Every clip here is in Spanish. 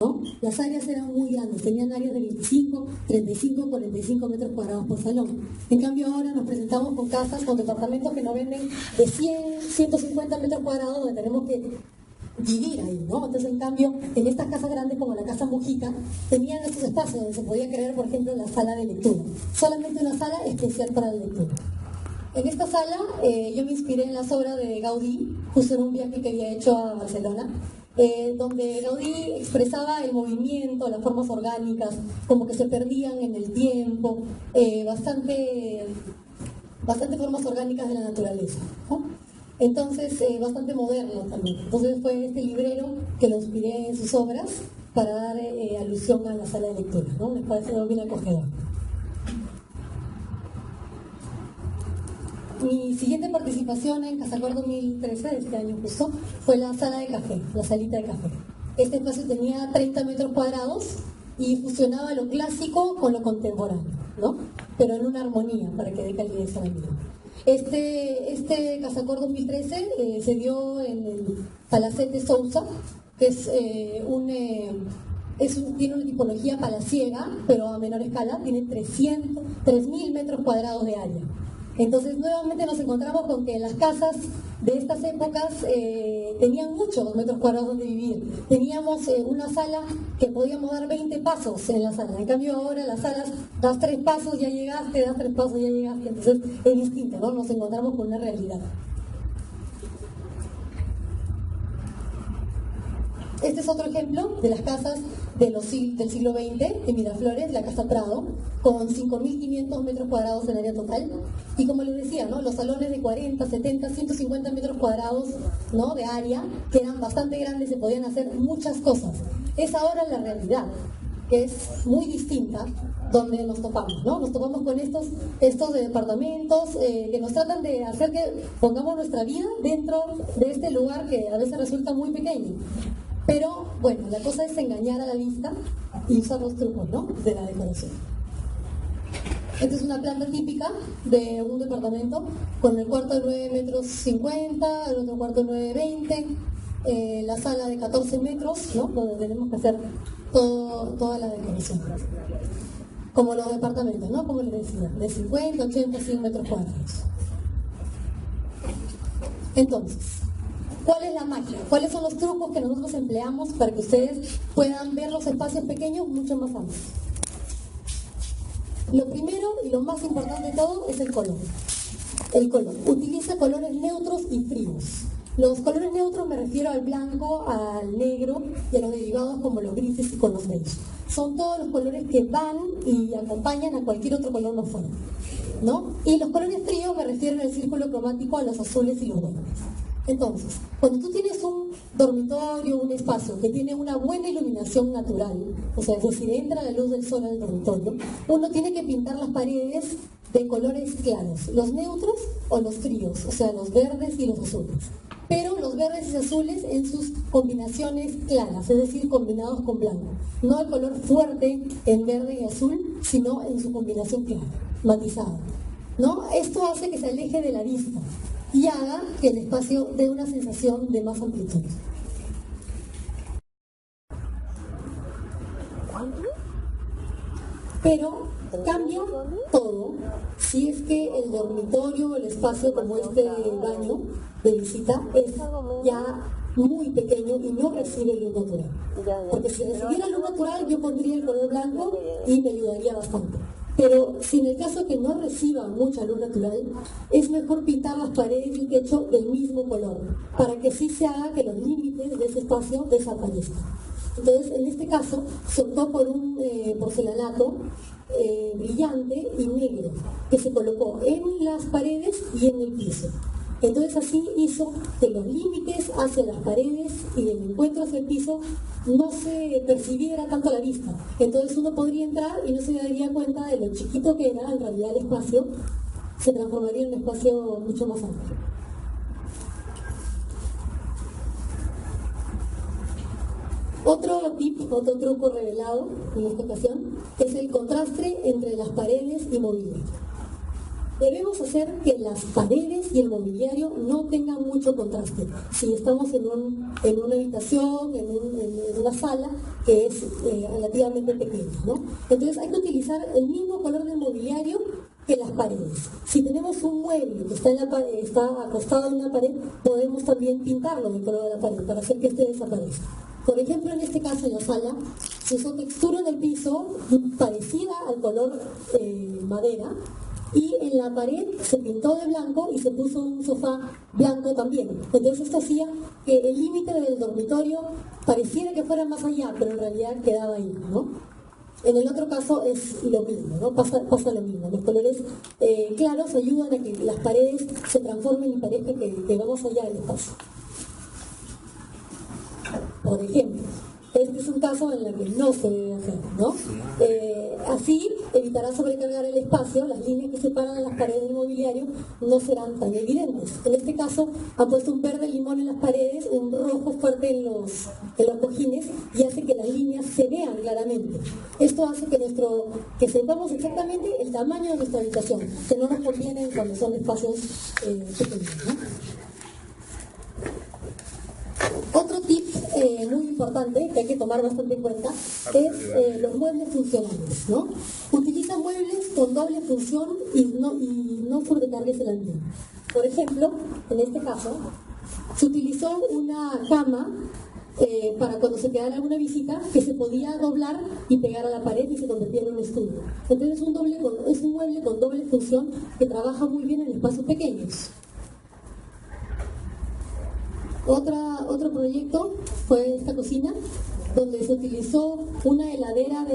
¿no? Las áreas eran muy grandes, tenían áreas de 25, 35, 45 metros cuadrados por salón. En cambio ahora nos presentamos con casas, con departamentos que nos venden de 100, 150 metros cuadrados, donde tenemos que vivir ahí, ¿no? Entonces, en cambio, en estas casas grandes como la Casa Mujica, tenían estos espacios donde se podía crear, por ejemplo, la sala de lectura. Solamente una sala especial para la lectura. En esta sala yo me inspiré en las obras de Gaudí, justo en un viaje que había hecho a Barcelona, donde Gaudí expresaba el movimiento, las formas orgánicas, como que se perdían en el tiempo, bastante formas orgánicas de la naturaleza, ¿no? Entonces, bastante moderno también. Entonces fue este librero que lo inspiré en sus obras para dar alusión a la sala de lectura, ¿no? Me parece bien acogedor. Mi siguiente participación en Casacor 2013, de este año justo, fue la sala de café, la salita de café. Este espacio tenía 30 metros cuadrados y fusionaba lo clásico con lo contemporáneo, ¿no? Pero en una armonía, para que dé calidez a la vida. Este Casacor 2013 se dio en el Palacete Sousa, que tiene una tipología palaciega, pero a menor escala, tiene 3.000 metros cuadrados de área. Entonces nuevamente nos encontramos con que las casas de estas épocas tenían muchos metros cuadrados donde vivir. Teníamos una sala que podíamos dar 20 pasos en la sala. En cambio ahora las salas das 3 pasos, ya llegaste, das 3 pasos, ya llegaste. Entonces es distinto, ¿no? Nos encontramos con una realidad. Este es otro ejemplo de las casas del siglo XX de Miraflores, la Casa Prado, con 5.500 metros cuadrados en área total. Y como les decía, ¿no? Los salones de 40, 70, 150 metros cuadrados, ¿no? De área, que eran bastante grandes, se podían hacer muchas cosas. Es ahora la realidad, que es muy distinta, donde nos topamos, ¿no? Nos topamos con estos departamentos que nos tratan de hacer que pongamos nuestra vida dentro de este lugar que a veces resulta muy pequeño. Pero, bueno, la cosa es engañar a la vista y usar los trucos, ¿no? De la decoración. Esta es una planta típica de un departamento, con el cuarto de 9 metros 50, el otro cuarto de 9,20, la sala de 14 metros, ¿no? Donde tenemos que hacer toda la decoración. Como los departamentos, ¿no? Como les decía, de 50, 80, 100 metros cuadrados. Entonces, ¿cuál es la magia? ¿Cuáles son los trucos que nosotros empleamos para que ustedes puedan ver los espacios pequeños mucho más amplios? Lo primero y lo más importante de todo es el color. El color. Utiliza colores neutros y fríos. Los colores neutros me refiero al blanco, al negro y a los derivados como los grises y con los beige. Son todos los colores que van y acompañan a cualquier otro color no fuera, ¿no? Y los colores fríos me refiero en el círculo cromático a los azules y los verdes. Entonces, cuando tú tienes un dormitorio, un espacio que tiene una buena iluminación natural, o sea, es decir, entra la luz del sol al dormitorio, uno tiene que pintar las paredes de colores claros, los neutros o los fríos, o sea, los verdes y los azules. Pero los verdes y azules en sus combinaciones claras, es decir, combinados con blanco. No el color fuerte en verde y azul, sino en su combinación clara, matizada, ¿no? Esto hace que se aleje de la vista y haga que el espacio dé una sensación de más amplitud. Pero cambia todo si es que el dormitorio, el espacio como este baño de visita es ya muy pequeño y no recibe luz natural. Porque si recibiera luz natural yo pondría el color blanco y me ayudaría bastante. Pero si en el caso que no reciba mucha luz natural, es mejor pintar las paredes y el techo del mismo color, para que sí se haga que los límites de ese espacio desaparezcan. Entonces, en este caso, se optó por un porcelanato brillante y negro, que se colocó en las paredes y en el piso. Entonces así hizo que los límites hacia las paredes y el encuentro hacia el piso no se percibiera tanto a la vista. Entonces uno podría entrar y no se daría cuenta de lo chiquito que era en realidad el espacio, se transformaría en un espacio mucho más amplio. Otro tip, otro truco revelado en esta ocasión, es el contraste entre las paredes y mobiliario. Debemos hacer que las paredes y el mobiliario no tengan mucho contraste. Si estamos en una habitación, en una sala que es relativamente pequeña, ¿no? Entonces hay que utilizar el mismo color del mobiliario que las paredes. Si tenemos un mueble que está acostado en una pared, podemos también pintarlo de color de la pared para hacer que este desaparezca. Por ejemplo, en este caso, en la sala, se usó textura en el piso parecida al color madera, y en la pared se pintó de blanco y se puso un sofá blanco también. Entonces esto hacía que el límite del dormitorio pareciera que fuera más allá, pero en realidad quedaba ahí, ¿no? En el otro caso es lo mismo, ¿no? Pasa lo mismo. Los colores claros ayudan a que las paredes se transformen y parezca que vamos allá del espacio. Por ejemplo, este es un caso en el que no se debe hacer, ¿no? Así evitará sobrecargar el espacio, las líneas que separan las paredes del mobiliario no serán tan evidentes. En este caso han puesto un verde limón en las paredes, un rojo fuerte en los cojines, y hace que las líneas se vean claramente. Esto hace que sepamos exactamente el tamaño de nuestra habitación, que no nos conviene cuando son espacios pequeños, ¿no? Otro tip muy importante que hay que tomar bastante en cuenta es los muebles funcionales, ¿no? Utiliza muebles con doble función y no sobrecargues el ambiente. Por ejemplo, en este caso, se utilizó una cama para cuando se quedara alguna visita que se podía doblar y pegar a la pared y se convertía en un estudio. Entonces es un mueble con doble función que trabaja muy bien en espacios pequeños. Otro proyecto fue esta cocina, donde se utilizó una heladera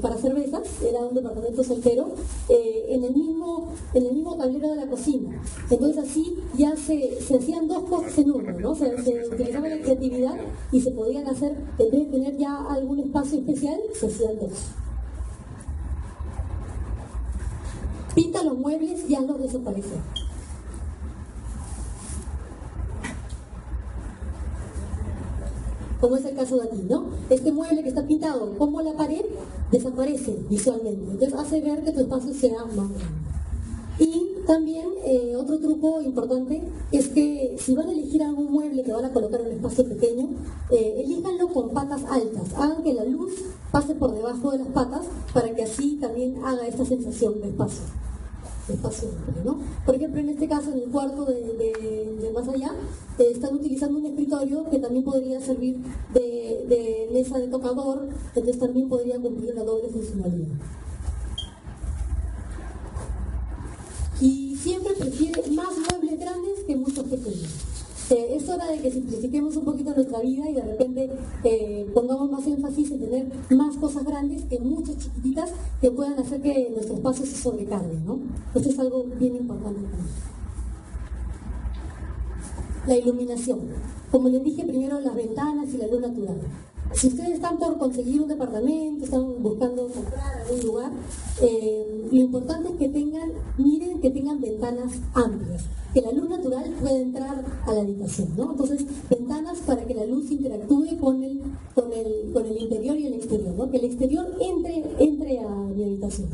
para cervezas, era un departamento soltero, en el mismo tablero de la cocina. Entonces así ya se hacían dos cosas en uno, ¿no? Se utilizaba la creatividad y se podían hacer, en vez de tener ya algún espacio especial, se hacían dos. Pinta los muebles y hazlos desaparecer. Como es el caso de aquí, ¿no? Este mueble que está pintado como la pared desaparece visualmente, entonces hace ver que tu espacio sea más grande. Y también otro truco importante es que si van a elegir algún mueble que van a colocar en un espacio pequeño, elíjanlo con patas altas, hagan que la luz pase por debajo de las patas para que así también haga esta sensación de espacio amplio, ¿no? Por ejemplo, en este caso, en el cuarto de más allá, están utilizando un escritorio que también podría servir de mesa de tocador, entonces también podría cumplir la doble funcionalidad. Y siempre prefiere más muebles grandes que muchos pequeños. Es hora de que simplifiquemos un poquito nuestra vida y de repente pongamos más énfasis en tener más cosas grandes que muchas chiquititas que puedan hacer que nuestro espacio se sobrecargue, ¿no? Esto es algo bien importante también. La iluminación. Como les dije primero, las ventanas y la luz natural. Si ustedes están por conseguir un departamento, están buscando comprar algún lugar, lo importante es que tengan ventanas amplias, que la luz natural pueda entrar a la habitación, ¿no? Entonces, ventanas para que la luz interactúe con el interior y el exterior, ¿no? Que el exterior entre a mi habitación.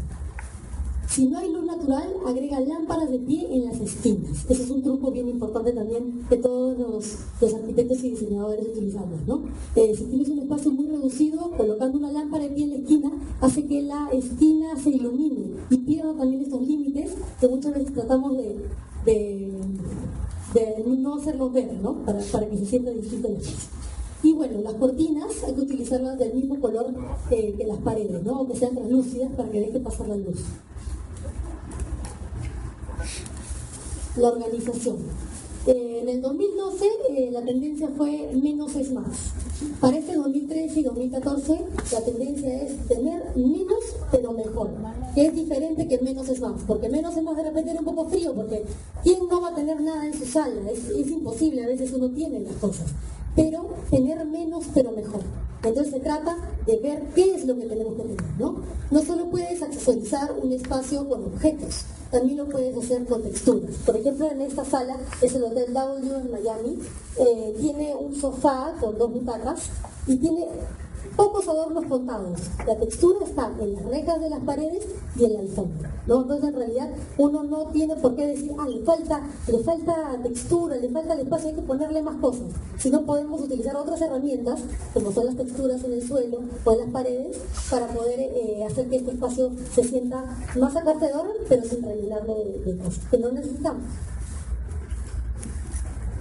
Si no hay luz natural, agrega lámparas de pie en las esquinas. Ese es un truco bien importante también que todos los arquitectos y diseñadores utilizamos, ¿no? Si tienes un espacio muy reducido, colocando una lámpara de pie en la esquina, hace que la esquina se ilumine y pierda también estos límites que muchas veces tratamos de no hacerlos ver, ¿no? Para que se sienta distinto el espacio. Y bueno, las cortinas hay que utilizarlas del mismo color que las paredes, ¿no? O que sean translúcidas para que deje pasar la luz. La organización. En el 2012 la tendencia fue menos es más. Para este 2013 y 2014 la tendencia es tener menos pero mejor, que es diferente que menos es más, porque menos es más de repente era un poco frío, porque ¿quién no va a tener nada en su sala? Es imposible, a veces uno tiene las cosas, pero tener menos pero mejor. Entonces se trata de ver qué es lo que tenemos que tener, ¿no? No solo puedes accesorizar un espacio con objetos, también lo puedes hacer con texturas. Por ejemplo, en esta sala, es el Hotel W en Miami, tiene un sofá con dos butacas y tiene Pocos adornos contados. La textura está en las rejas de las paredes y en la alfombra, ¿no? Entonces, en realidad, uno no tiene por qué decir, le falta textura, le falta el espacio, hay que ponerle más cosas. Si no, podemos utilizar otras herramientas, como son las texturas en el suelo o en las paredes, para poder hacer que este espacio se sienta más acogedor, pero sin rellenarlo de cosas que no necesitamos.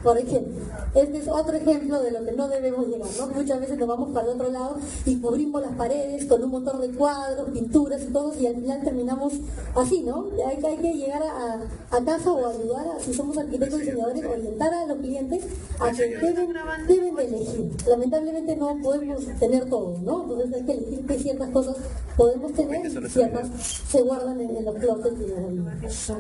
Por ejemplo, este es otro ejemplo de lo que no debemos llegar, ¿no? Muchas veces nos vamos para el otro lado y cubrimos las paredes con un montón de cuadros, pinturas y todo, y al final terminamos así, ¿no? Hay que llegar a casa o ayudar, si somos arquitectos y diseñadores, orientar a los clientes a que deben de elegir. Lamentablemente no podemos tener todo, ¿no? Entonces hay que elegir qué ciertas cosas podemos tener y ciertas se guardan en los closets y en las viviendas.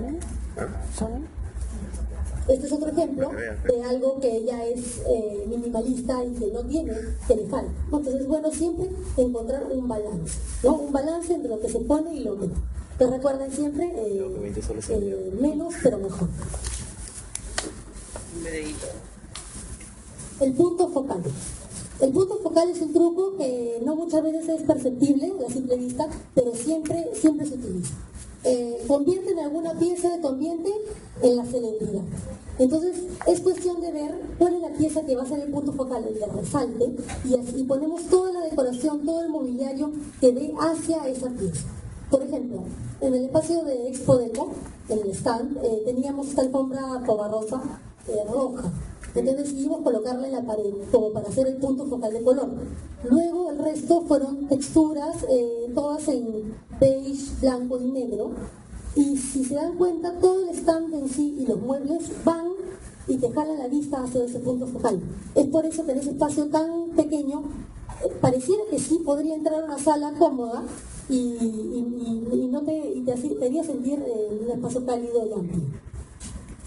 Este es otro ejemplo de algo que ya es minimalista y que no tiene, que le falta. Entonces es bueno siempre encontrar un balance, ¿no? Un balance entre lo que se pone y lo que no. Entonces recuerden siempre, menos pero mejor. El punto focal. El punto focal es un truco que no muchas veces es perceptible a simple vista, pero siempre se utiliza. Convierten alguna pieza de tu ambiente en la celebridad. Entonces es cuestión de ver cuál es la pieza que va a ser el punto focal, el de resalte, y ponemos toda la decoración, todo el mobiliario que dé hacia esa pieza. Por ejemplo, en el espacio de Expo Deco, en el stand, teníamos esta alfombra povarosa roja. Entonces decidimos colocarla en la pared como para hacer el punto focal de color. Luego el resto fueron texturas, todas en beige, blanco y negro. Y si se dan cuenta, todo el stand en sí y los muebles van y te jalan la vista hacia ese punto focal. Es por eso que en ese espacio tan pequeño, pareciera que sí podría entrar a una sala cómoda y te haría sentir un espacio cálido y amplio.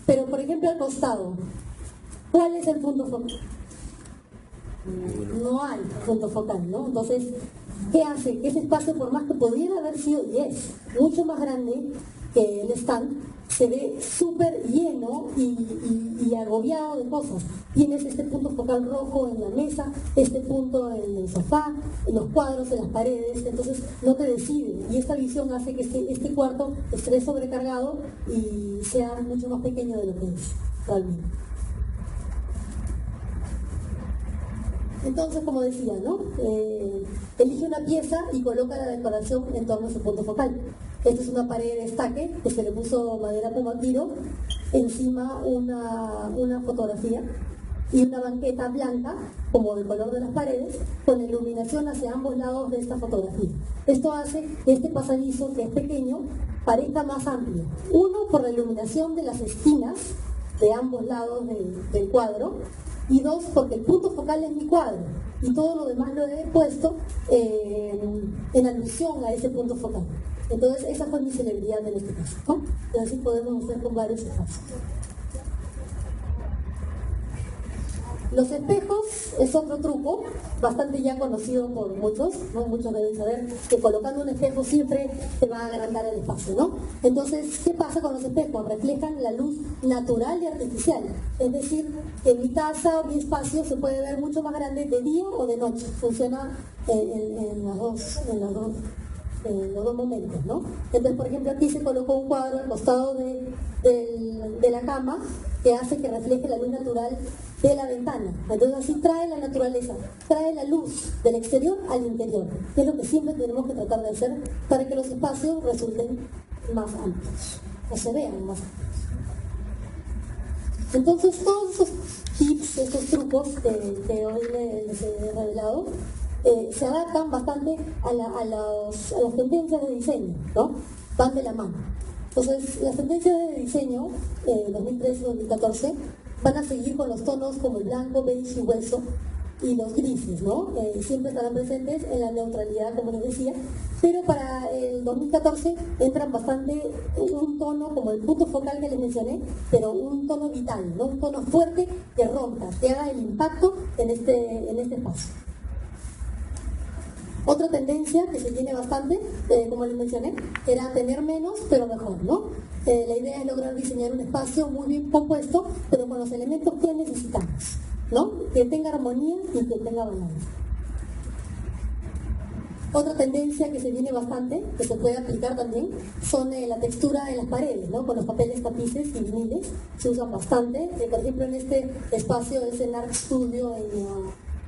Pero por ejemplo al costado, ¿cuál es el punto focal? No hay punto focal, ¿no? Entonces, ¿qué hace? Que ese espacio, por más que pudiera haber sido, y es mucho más grande que el stand, se ve súper lleno y agobiado de cosas. Tienes este punto focal rojo en la mesa, este punto en el sofá, en los cuadros, en las paredes, entonces no te decide. Y esta visión hace que este cuarto esté sobrecargado y sea mucho más pequeño de lo que es realmente. Entonces, como decía, ¿no? Elige una pieza y coloca la decoración en torno a su punto focal. Esta es una pared de estaque que se le puso madera pumatiro, encima una fotografía y una banqueta blanca, como del color de las paredes, con iluminación hacia ambos lados de esta fotografía. Esto hace que este pasadizo, que es pequeño, parezca más amplio. Uno, por la iluminación de las esquinas de ambos lados del cuadro, y dos, porque el punto focal es mi cuadro y todo lo demás lo he puesto en alusión a ese punto focal. Entonces esa fue mi celebridad en este caso, ¿no? Y así podemos hacer con varios espacios. Los espejos es otro truco bastante ya conocido por muchos, ¿no? Muchos deben saber que colocando un espejo siempre te va a agrandar el espacio, ¿no? Entonces, ¿qué pasa con los espejos? Reflejan la luz natural y artificial. Es decir, que en mi casa o mi espacio se puede ver mucho más grande de día o de noche. Funciona en los dos momentos, ¿no? Entonces, por ejemplo, aquí se colocó un cuadro al costado de la cama que hace que refleje la luz natural de la ventana. Entonces así trae la naturaleza, trae la luz del exterior al interior, que es lo que siempre tenemos que tratar de hacer para que los espacios resulten más amplios, o se vean más amplios. Entonces todos esos tips, esos trucos que hoy les he revelado, se adaptan bastante a las tendencias de diseño, ¿no? Van de la mano. Entonces, las tendencias de diseño, 2013-2014, van a seguir con los tonos como el blanco, beige y hueso, y los grises, ¿no? Siempre estarán presentes en la neutralidad, como les decía, pero para el 2014 entran bastante un tono como el punto focal que les mencioné, pero un tono vital, ¿no? Un tono fuerte que rompa, que haga el impacto en este espacio. Otra tendencia que se tiene bastante, como les mencioné, era tener menos pero mejor, ¿no? La idea es lograr diseñar un espacio muy bien compuesto, pero con los elementos que necesitamos, ¿no? Que tenga armonía y que tenga balance. Otra tendencia que se viene bastante, que se puede aplicar también, son la textura de las paredes, ¿no? Con los papeles tapices y viniles, se usan bastante. Por ejemplo, en este espacio es el Art Studio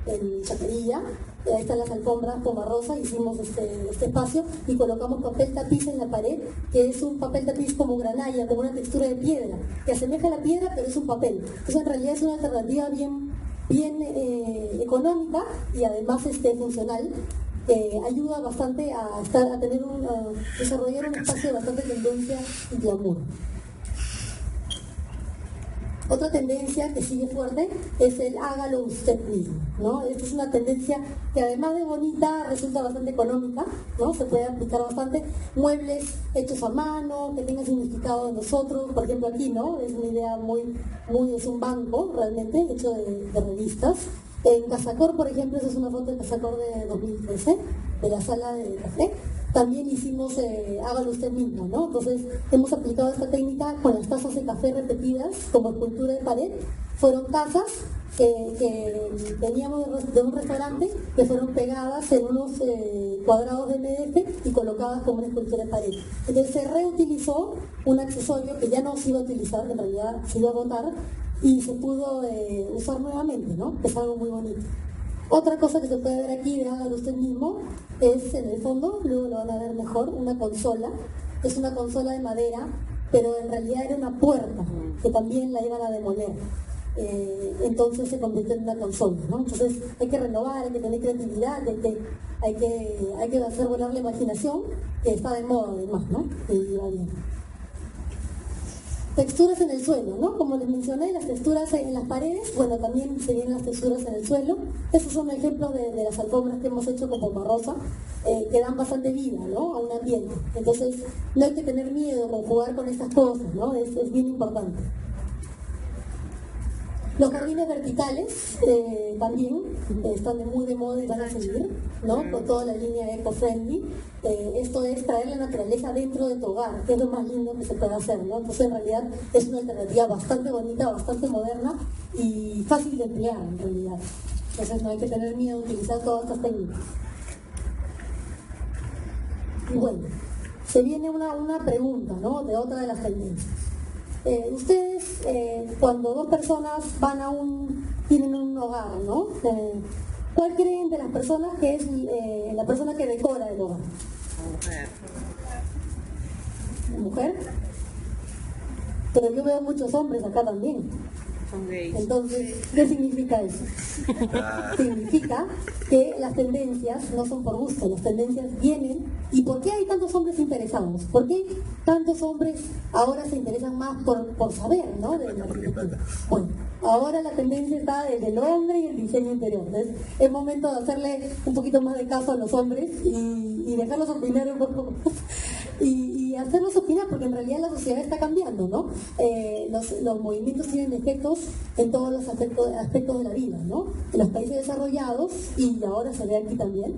en Chacarilla, ahí están las alfombras Pomarrosa, hicimos este espacio y colocamos papel tapiz en la pared, que es un papel tapiz como granalla, como una textura de piedra, que asemeja a la piedra pero es un papel. Entonces en realidad es una alternativa bien económica y además funcional. Ayuda bastante a desarrollar un espacio de bastante tendencia y glamour. Otra tendencia que sigue fuerte es el hágalo usted mismo, ¿no? Esta es una tendencia que además de bonita resulta bastante económica, ¿no? Se puede aplicar bastante. Muebles hechos a mano, que tengan significado de nosotros, por ejemplo aquí, ¿no? Es una idea es un banco realmente hecho de revistas. En Casacor, por ejemplo, esa es una foto de Casacor de 2013, de la sala de café. También hicimos hágalo usted mismo, ¿no? Entonces hemos aplicado esta técnica con las tazas de café repetidas como escultura de pared. Fueron tazas que teníamos de un restaurante que fueron pegadas en unos cuadrados de MDF y colocadas como una escultura de pared. Entonces se reutilizó un accesorio que ya no se iba a utilizar, que en realidad se iba a botar, y se pudo usar nuevamente, ¿no? Es algo muy bonito. Otra cosa que se puede ver aquí, hágalo usted mismo, es en el fondo, luego lo van a ver mejor, una consola. Es una consola de madera, pero en realidad era una puerta, que también la iban a demoler. Entonces se convirtió en una consola, ¿no? Entonces hay que renovar, hay que tener creatividad, hay que hacer volar la imaginación, que está de moda además, ¿no? Y va bien. Texturas en el suelo, ¿no? Como les mencioné, las texturas en las paredes, bueno, también se vienen las texturas en el suelo. Esos son ejemplos de las alfombras que hemos hecho con Pomarrosa, que dan bastante vida, ¿no? A un ambiente. Entonces, no hay que tener miedo con jugar con estas cosas, ¿no? Es bien importante. Los jardines verticales también están muy de moda y van a seguir, ¿no? Con toda la línea eco-friendly. Esto es traer la naturaleza dentro de tu hogar, que es lo más lindo que se puede hacer, ¿no? Entonces en realidad es una alternativa bastante bonita, bastante moderna y fácil de emplear en realidad. Entonces no hay que tener miedo de utilizar todas estas técnicas. Y bueno, se viene una pregunta, ¿no? De otra de las tendencias. Ustedes, cuando dos personas tienen un hogar, ¿no? ¿Cuál creen de las personas que es la persona que decora el hogar? ¿Mujer? Pero yo veo muchos hombres acá también. Entonces, ¿qué significa eso? Significa que las tendencias no son por gusto, las tendencias vienen. ¿Y por qué hay tantos hombres interesados? ¿Por qué tantos hombres ahora se interesan más por saber, ¿no? De la arquitectura. Bueno, ahora la tendencia está desde el hombre y el diseño interior. Entonces, es momento de hacerle un poquito más de caso a los hombres y dejarlos opinar un poco y hacerlos opinar, porque en realidad la sociedad está cambiando, ¿no? Los movimientos tienen efectos en todos los aspectos de la vida, ¿no? En los países desarrollados, y ahora se ve aquí también,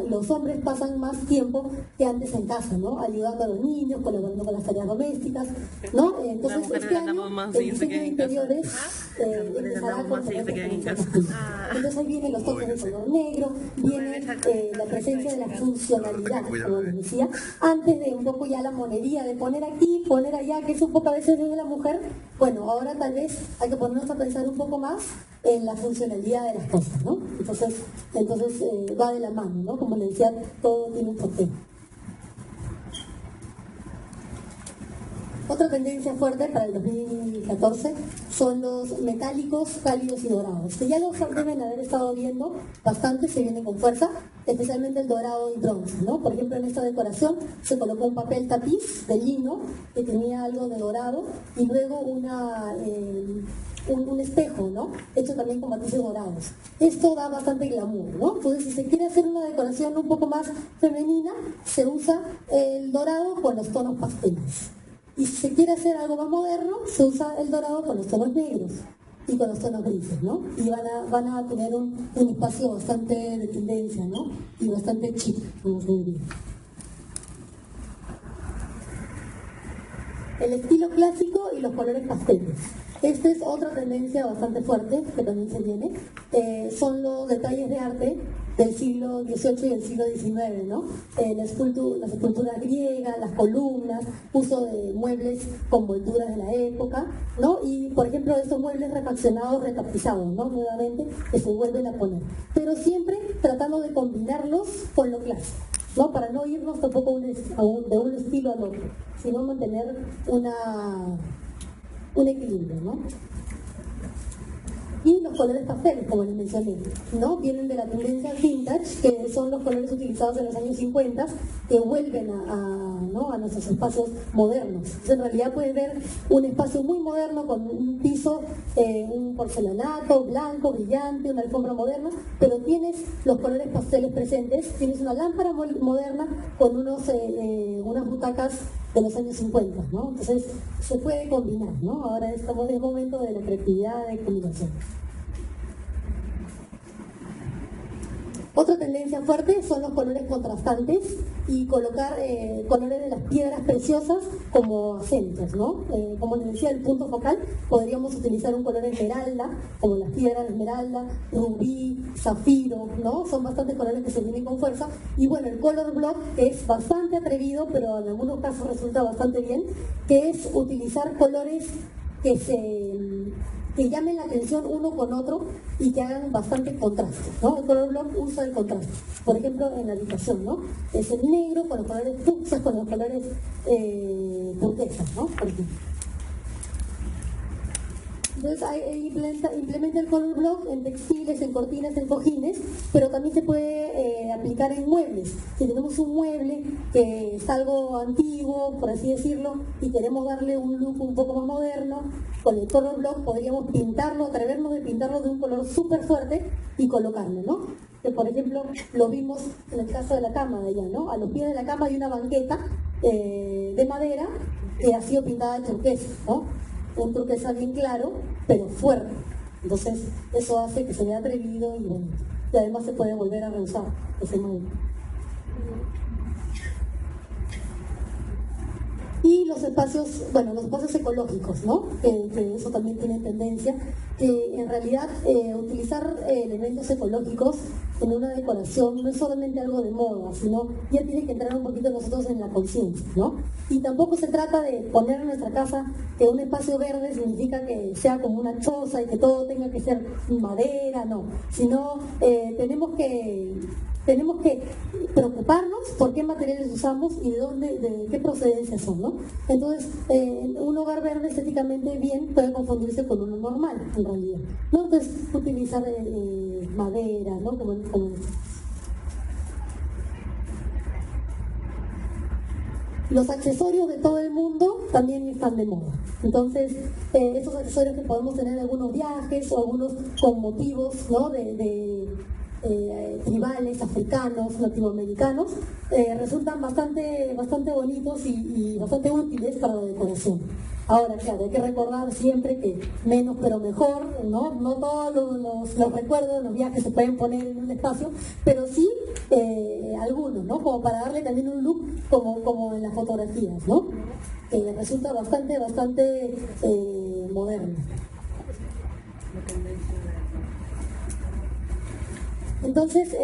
los hombres pasan más tiempo que antes en casa, ¿no? Ayudando a los niños, colaborando con las tareas domésticas, ¿no? Entonces este año el diseño de interiores empezará con entonces ahí vienen los toques de color negro, viene la presencia de la funcionalidad, como les decía, antes de un poco ya la monería de poner aquí, poner allá, que es un poco a veces de la mujer. Bueno, ahora tal vez hay que ponernos a pensar un poco más en la funcionalidad de las cosas, ¿no? Entonces va de la mano, ¿no? Como les decía, todo tiene un porqué. Otra tendencia fuerte para el 2014 son los metálicos, cálidos y dorados, que ya los deben haber estado viendo bastante, se vienen con fuerza, especialmente el dorado y bronce, ¿no? Por ejemplo, en esta decoración se colocó un papel tapiz de lino que tenía algo de dorado y luego un espejo, ¿no? Hecho también con matices dorados. Esto da bastante glamour, ¿no? Entonces, si se quiere hacer una decoración un poco más femenina, se usa el dorado con los tonos pasteles. Y si se quiere hacer algo más moderno, se usa el dorado con los tonos negros y con los tonos grises, ¿no? Y van a tener un espacio bastante de tendencia, ¿no? Y bastante chic, como se diría. El estilo clásico y los colores pasteles. Esta es otra tendencia bastante fuerte que también se viene. Son los detalles de arte del siglo XVIII y del siglo XIX, ¿no? Las esculturas griegas, las columnas, uso de muebles con molduras de la época, ¿no? Y, por ejemplo, estos muebles refaccionados, retapizados, ¿no? Nuevamente, que se vuelven a poner. Pero siempre tratando de combinarlos con lo clásico, ¿no? Para no irnos tampoco de un estilo al otro, sino mantener un equilibrio, ¿no? Y los colores pasteles, como les mencioné, ¿no? Vienen de la tendencia vintage, que son los colores utilizados en los años 50, que vuelven a nuestros espacios modernos. Entonces, en realidad puedes ver un espacio muy moderno con un piso, un porcelanato blanco, brillante, una alfombra moderna, pero tienes los colores pasteles presentes, tienes una lámpara moderna con unas butacas de los años 50, ¿no? Entonces se puede combinar, ¿no? Ahora estamos en el momento de la creatividad de combinación. Otra tendencia fuerte son los colores contrastantes y colocar colores de las piedras preciosas como acentos, ¿no? Como les decía, el punto focal, podríamos utilizar un color esmeralda, como las piedras de esmeralda, rubí, zafiro, ¿no? Son bastantes colores que se vienen con fuerza. Y bueno, el color block, que es bastante atrevido, pero en algunos casos resulta bastante bien, que es utilizar colores que llamen la atención uno con otro y que hagan bastante contraste, ¿no? El color block usa el contraste. Por ejemplo, en la habitación, ¿no? Es el negro con los colores fucsias, con los colores turquesas, ¿no? Por ejemplo. Entonces implementa el color block en textiles, en cortinas, en cojines, pero también se puede aplicar en muebles. Si tenemos un mueble que es algo antiguo, por así decirlo, y queremos darle un look un poco más moderno, con el color block podríamos pintarlo, atrevernos de pintarlo de un color súper fuerte y colocarlo, ¿no? Que por ejemplo lo vimos en el caso de la cama de allá, ¿no? A los pies de la cama hay una banqueta de madera que ha sido pintada de turquesa, ¿no? Un turquesa bien claro, pero fuerte. Entonces, eso hace que se vea atrevido y bonito. Y además se puede volver a reusar ese mueble. Y los espacios ecológicos, ¿no? Que eso también tiene tendencia, que en realidad utilizar elementos ecológicos en una decoración no es solamente algo de moda, sino ya tiene que entrar un poquito nosotros en la conciencia, ¿no? Y tampoco se trata de poner en nuestra casa que un espacio verde significa que sea como una choza y que todo tenga que ser madera, no, sino tenemos que preocuparnos por qué materiales usamos y de qué procedencia son, ¿no? Entonces, un hogar verde estéticamente bien puede confundirse con uno normal, en realidad, ¿no? Entonces, utilizar madera, ¿no? Como los accesorios de todo el mundo también están de moda. Entonces, esos accesorios que podemos tener en algunos viajes o algunos con motivos, ¿no? Tribales, africanos, latinoamericanos, resultan bastante bonitos y bastante útiles para la decoración. Ahora, claro, hay que recordar siempre que menos pero mejor, ¿no? No todos los recuerdos de los viajes se pueden poner en un espacio, pero sí algunos, ¿no? Como para darle también un look como en las fotografías, ¿no? Que resulta bastante moderno. Entonces,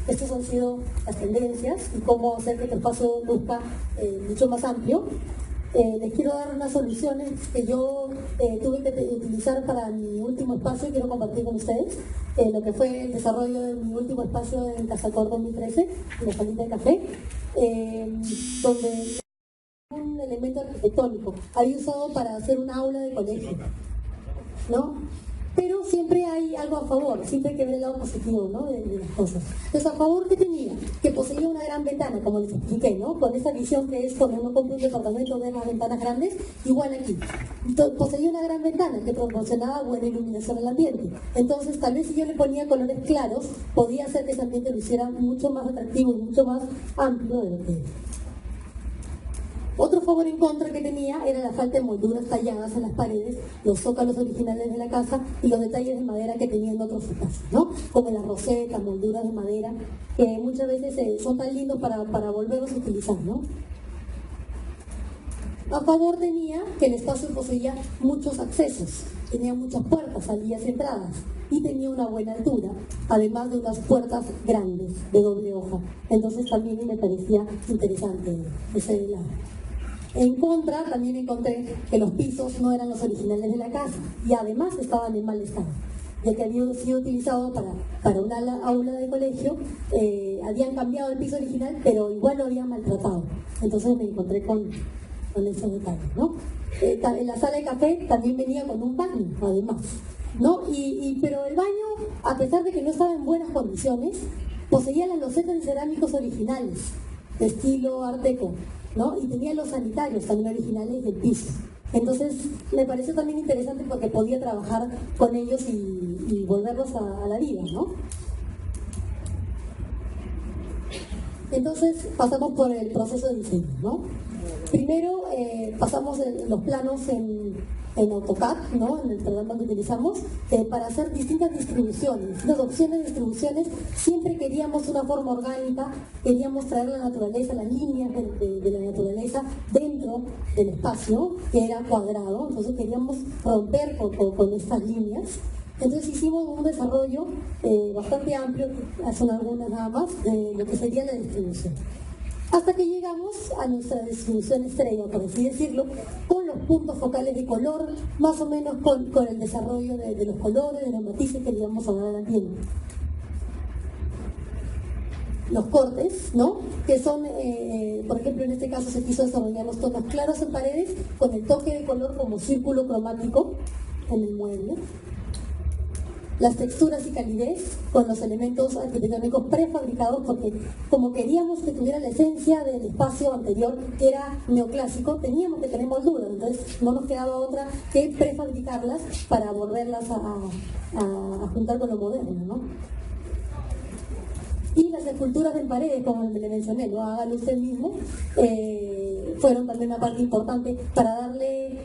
estas han sido las tendencias y cómo hacer que tu espacio luzca mucho más amplio. Les quiero dar unas soluciones que yo tuve que utilizar para mi último espacio y quiero compartir con ustedes. Lo que fue el desarrollo de mi último espacio en Casa Cor 2013, en la salita de café, donde un elemento arquitectónico había usado para hacer un aula de colegio, ¿no? Pero siempre hay algo a favor, siempre hay que ver el lado positivo, ¿no? de las cosas. Entonces, a favor, ¿qué tenía? Que poseía una gran ventana, como les expliqué, ¿no? Con esa visión que es cuando uno compra un departamento de las ventanas grandes, igual aquí. Entonces, poseía una gran ventana que proporcionaba buena iluminación al ambiente. Entonces, tal vez si yo le ponía colores claros, podía hacer que ese ambiente lo hiciera mucho más atractivo y mucho más amplio de lo que es. Otro favor en contra que tenía era la falta de molduras talladas en las paredes, los zócalos originales de la casa y los detalles de madera que tenían otros espacios, ¿no? Como las rosetas, molduras de madera, que muchas veces son tan lindos para volverlos a utilizar, ¿no? A favor tenía que el espacio poseía muchos accesos, tenía muchas puertas, salidas y entradas. y tenía una buena altura, además de unas puertas grandes de doble hoja. Entonces también me parecía interesante ese lado. En contra, también encontré que los pisos no eran los originales de la casa y además estaban en mal estado, ya que había sido utilizado para una aula de colegio. Habían cambiado el piso original, pero igual lo habían maltratado. Entonces me encontré con esos detalles, ¿no? En la sala de café también venía con un baño, además, ¿no? Pero el baño, a pesar de que no estaba en buenas condiciones, poseía las losetas cerámicos originales, de estilo Art Deco, ¿no? Y tenía los sanitarios también originales del piso. Entonces me pareció también interesante porque podía trabajar con ellos y volverlos a la vida, ¿no? Entonces pasamos por el proceso de diseño, ¿no? Primero pasamos los planos en AutoCAD, ¿no? En el programa que utilizamos, para hacer distintas distribuciones, las opciones de distribuciones. Siempre queríamos una forma orgánica, queríamos traer la naturaleza, las líneas de la naturaleza dentro del espacio, que era cuadrado. Entonces queríamos romper con estas líneas. Entonces hicimos un desarrollo bastante amplio, son algunas nada más, de lo que sería la distribución. Hasta que llegamos a nuestra distribución estrella, por así decirlo, con los puntos focales de color, más o menos con el desarrollo de los colores, de los matices que le íbamos a dar al ambiente. Los cortes, ¿no? Que son, por ejemplo, en este caso se quiso desarrollar los tonos claros en paredes con el toque de color como círculo cromático en el mueble. Las texturas y calidez con los elementos arquitectónicos prefabricados, porque como queríamos que tuviera la esencia del espacio anterior, que era neoclásico, teníamos que tener molduras, entonces no nos quedaba otra que prefabricarlas para volverlas a juntar con lo moderno, ¿no? Y las esculturas en paredes, como le mencioné, ¿no? Hágalo usted mismo, fueron también una parte importante para darle...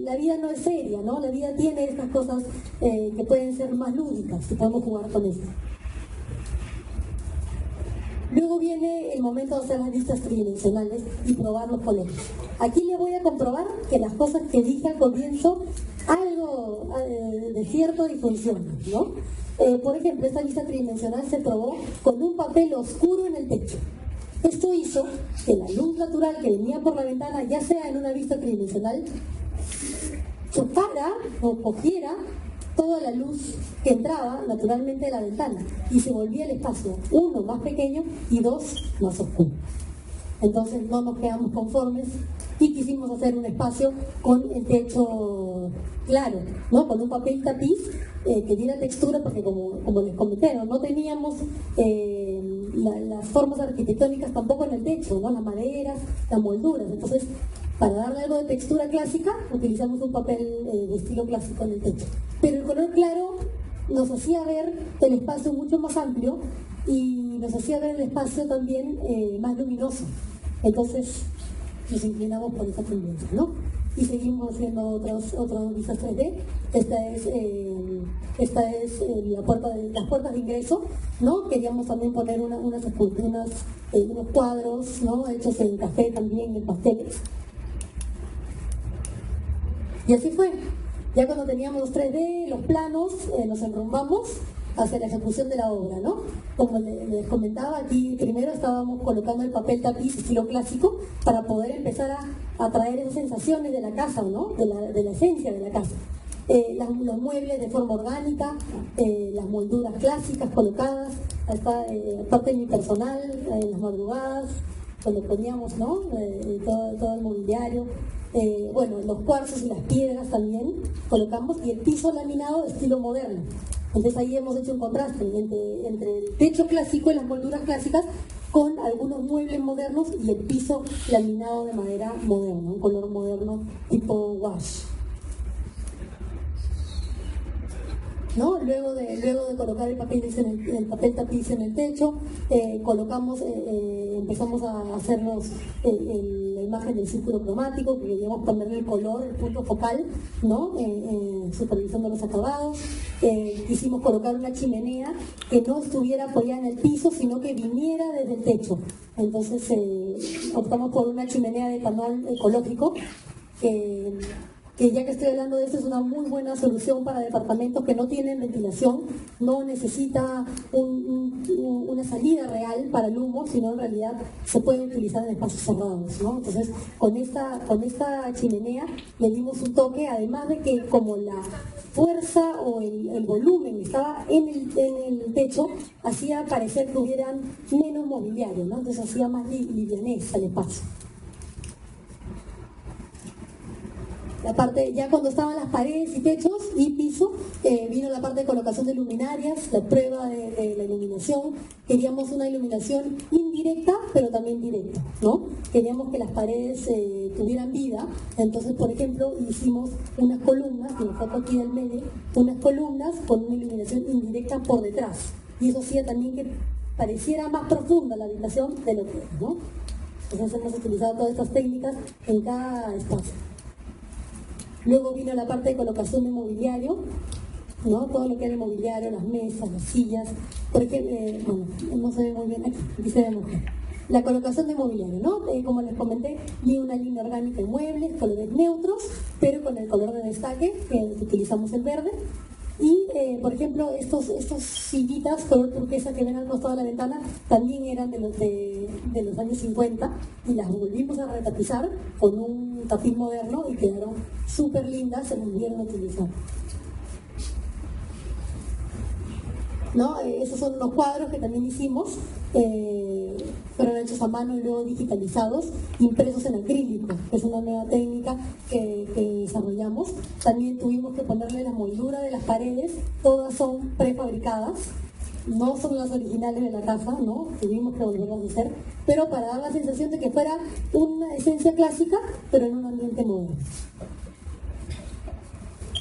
la vida no es seria, ¿no? La vida tiene estas cosas que pueden ser más lúdicas, y podemos jugar con esto. Luego viene el momento de hacer las vistas tridimensionales y probar los colores. Aquí le voy a comprobar que las cosas que dije al comienzo, algo de cierto y funcionan, ¿no? Por ejemplo, esta vista tridimensional se probó con un papel oscuro en el techo. Esto hizo que la luz natural que venía por la ventana, ya sea en una vista tridimensional, chocara o cogiera toda la luz que entraba naturalmente de la ventana y se volvía el espacio, uno, más pequeño y dos, más oscuro. Entonces no nos quedamos conformes y quisimos hacer un espacio con el techo claro, ¿no? Con un papel tapiz que diera textura, porque como les comenté, no teníamos las formas arquitectónicas tampoco en el techo, ¿no? Las maderas, las molduras. Entonces, para darle algo de textura clásica, utilizamos un papel de estilo clásico en el techo. Pero el color claro nos hacía ver el espacio mucho más amplio y nos hacía ver el espacio también más luminoso. Entonces nos inclinamos por esa tendencia, ¿no? Y seguimos haciendo otras vistas 3D. Esta es las puertas de ingreso, ¿no? Queríamos también poner unas esculturas, unos cuadros, ¿no? Hechos en café también, en pasteles. Y así fue. Ya cuando teníamos los 3D, los planos, nos enrumbamos hacia la ejecución de la obra, ¿no? Como les comentaba, aquí primero estábamos colocando el papel tapiz estilo clásico para poder empezar a traer esas sensaciones de la casa, ¿no? De la esencia de la casa. Los muebles de forma orgánica, las molduras clásicas colocadas, hasta parte de mi personal, en las madrugadas, cuando poníamos, ¿no? Todo el mobiliario. Bueno, los cuarzos y las piedras también colocamos, y el piso laminado de estilo moderno. Entonces ahí hemos hecho un contraste entre el techo clásico y las molduras clásicas con algunos muebles modernos y el piso laminado de madera moderno, un color moderno tipo wash, ¿no? Luego de colocar el papel tapiz en el techo, empezamos a hacernos la imagen del círculo cromático, que queríamos ponerle el color, el punto focal, ¿no? Supervisando los acabados. Quisimos colocar una chimenea que no estuviera apoyada en el piso, sino que viniera desde el techo. Entonces optamos por una chimenea de panal ecológico, que que ya que estoy hablando de esto, es una muy buena solución para departamentos que no tienen ventilación, no necesita una salida real para el humo, sino en realidad se puede utilizar en espacios cerrados, ¿no? Entonces, con esta chimenea le dimos un toque, además de que como la fuerza o el volumen estaba en el techo, hacía parecer que hubieran menos mobiliario, ¿no? Entonces hacía más livianez al espacio. La parte, ya cuando estaban las paredes y techos y piso, vino la parte de colocación de luminarias, la prueba de la iluminación. Queríamos una iluminación indirecta, pero también directa, ¿no? Queríamos que las paredes tuvieran vida. Entonces, por ejemplo, hicimos unas columnas, en la foto aquí del medio, unas columnas con una iluminación indirecta por detrás. Y eso hacía también que pareciera más profunda la habitación de lo que es, ¿no? Entonces hemos utilizado todas estas técnicas en cada espacio. Luego vino la parte de colocación de mobiliario, ¿no? Todo lo que era el mobiliario, las mesas, las sillas. Por ejemplo, bueno, no se ve muy bien aquí se ve mejor. La colocación de mobiliario, ¿no? Como les comenté, vi una línea orgánica de muebles, colores neutros, pero con el color de destaque, que utilizamos el verde. Y, por ejemplo, estos sillitas color turquesa que ven al costado de la ventana también eran de los años 50 y las volvimos a retapizar con un tapiz moderno y quedaron súper lindas, se volvieron a utilizar. ¿No? Esos son unos cuadros que también hicimos, fueron hechos a mano y luego digitalizados, impresos en acrílico, que es una nueva técnica que desarrollamos. También tuvimos que ponerle la moldura de las paredes, todas son prefabricadas, no son las originales de la casa, ¿no? Tuvimos que volverlas a hacer, pero para dar la sensación de que fuera una esencia clásica, pero en un ambiente moderno.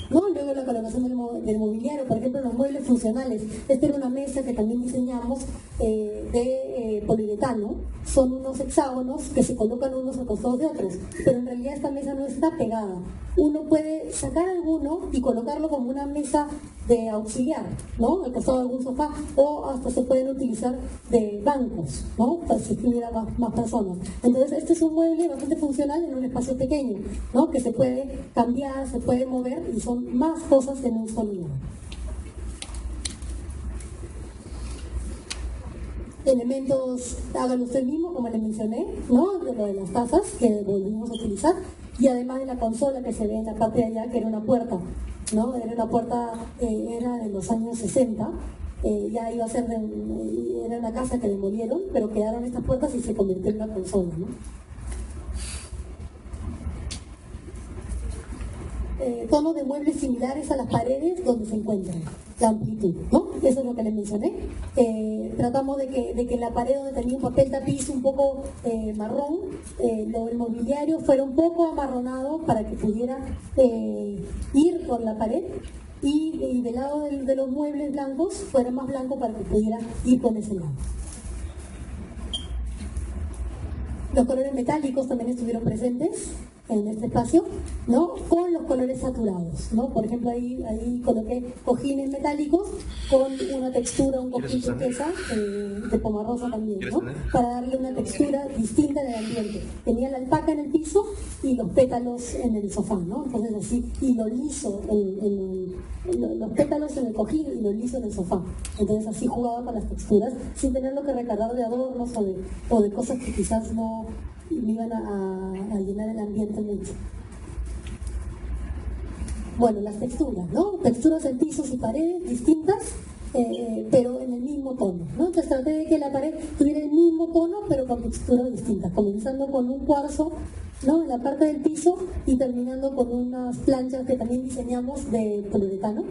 ¿No? Luego la colocación del mobiliario, por ejemplo, los muebles funcionales. Esta era una mesa que también diseñamos de poliuretano. Son unos hexágonos que se colocan unos al costado de otros, pero en realidad esta mesa no está pegada. Uno puede sacar alguno y colocarlo como una mesa de auxiliar, ¿no? Al costado de algún sofá, o hasta se pueden utilizar de bancos, ¿no? Para si hubiera más personas. Entonces, este es un mueble bastante funcional en un espacio pequeño, ¿no? Que se puede cambiar, se puede mover y son más cosas en un solo lugar. Elementos, háganlo usted mismo, como les mencioné, ¿no? De lo de las tazas que volvimos a utilizar, y además de la consola que se ve en la parte de allá, que era una puerta, ¿no? Era una puerta, era de los años 60, ya iba a ser era una casa que demolieron, pero quedaron estas puertas y se convirtió en una consola, ¿no? Tonos de muebles similares a las paredes donde se encuentran, la amplitud, ¿no? Eso es lo que les mencioné. Tratamos de que la pared donde tenía un papel tapiz un poco marrón, el mobiliario fuera un poco amarronado para que pudiera ir por la pared, y del lado de los muebles blancos fuera más blanco para que pudiera ir por ese lado. Los colores metálicos también estuvieron presentes en este espacio, ¿no? Con los colores saturados, ¿no? Por ejemplo, ahí coloqué cojines metálicos con una textura un poquito turquesa, de pomarrosa también, ¿no? Para darle una textura distinta en el ambiente. Tenía la alpaca en el piso y los pétalos en el sofá, ¿no? Entonces así, y lo liso, los pétalos en el cojín y lo liso en el sofá. Entonces así jugaba con las texturas, sin tenerlo que recargar de adornos o de cosas que quizás no me iban a llenar el ambiente mucho. Bueno, las texturas, ¿no? Texturas en pisos y paredes distintas, pero en el mismo tono, ¿no? Entonces traté de que la pared tuviera el mismo tono, pero con texturas distintas, comenzando con un cuarzo, ¿no? En la parte del piso y terminando con unas planchas que también diseñamos de poliuretano.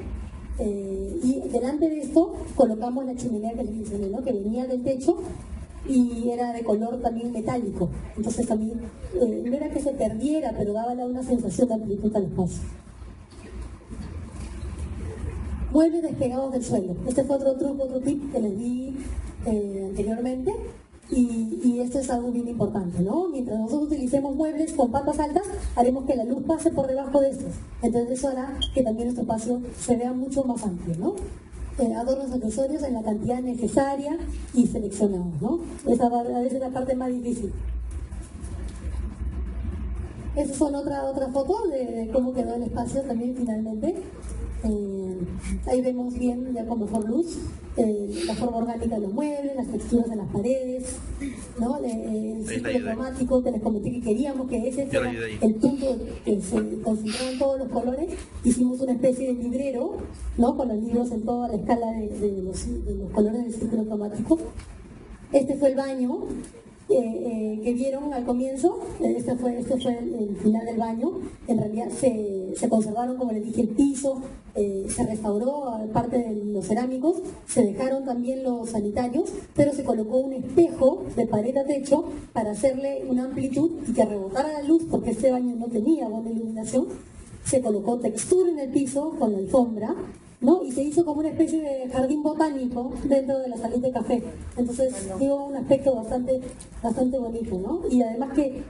Y delante de esto colocamos la chimenea que les mencioné, ¿no? Que venía del techo y era de color también metálico, entonces también no era que se perdiera, pero daba una sensación de amplitud al espacio. Muebles despegados del suelo, este fue otro truco, otro tip que les di anteriormente, y esto es algo bien importante, ¿no? Mientras nosotros utilicemos muebles con patas altas, haremos que la luz pase por debajo de estos, entonces eso hará que también nuestro espacio se vea mucho más amplio, ¿no? Adornos accesorios en la cantidad necesaria y seleccionados, ¿no? Esa a veces es la parte más difícil. esas son otra foto de cómo quedó el espacio también finalmente. Ahí vemos bien ya con mejor luz la forma orgánica de los muebles, las texturas de las paredes, ¿no? El círculo cromático que les comenté que queríamos que ese fuera el punto que se concentraban todos los colores. Hicimos una especie de librero, ¿no? Con los libros en toda la escala de los colores del círculo cromático. Este fue el baño que vieron al comienzo. Este fue el final del baño. En realidad se conservaron, como les dije, el piso, se restauró parte de los cerámicos, se dejaron también los sanitarios, pero se colocó un espejo de pared a techo para hacerle una amplitud y que rebotara la luz, porque este baño no tenía buena iluminación. Se colocó textura en el piso con la alfombra, ¿no? Y se hizo como una especie de jardín botánico dentro de la salita de café. Entonces dio un aspecto bastante bonito, ¿no? Y además que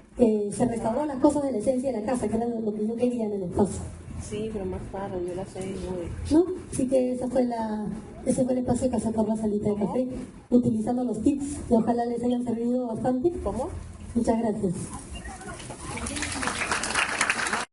se restauraron las cosas de la esencia de la casa, que era lo que yo quería en el espacio. Sí, pero más caro, yo la sé muy. ¿No? Así que ese fue el espacio de Casa por la salita de café, utilizando los tips que ojalá les hayan servido bastante. ¿Cómo? Muchas gracias.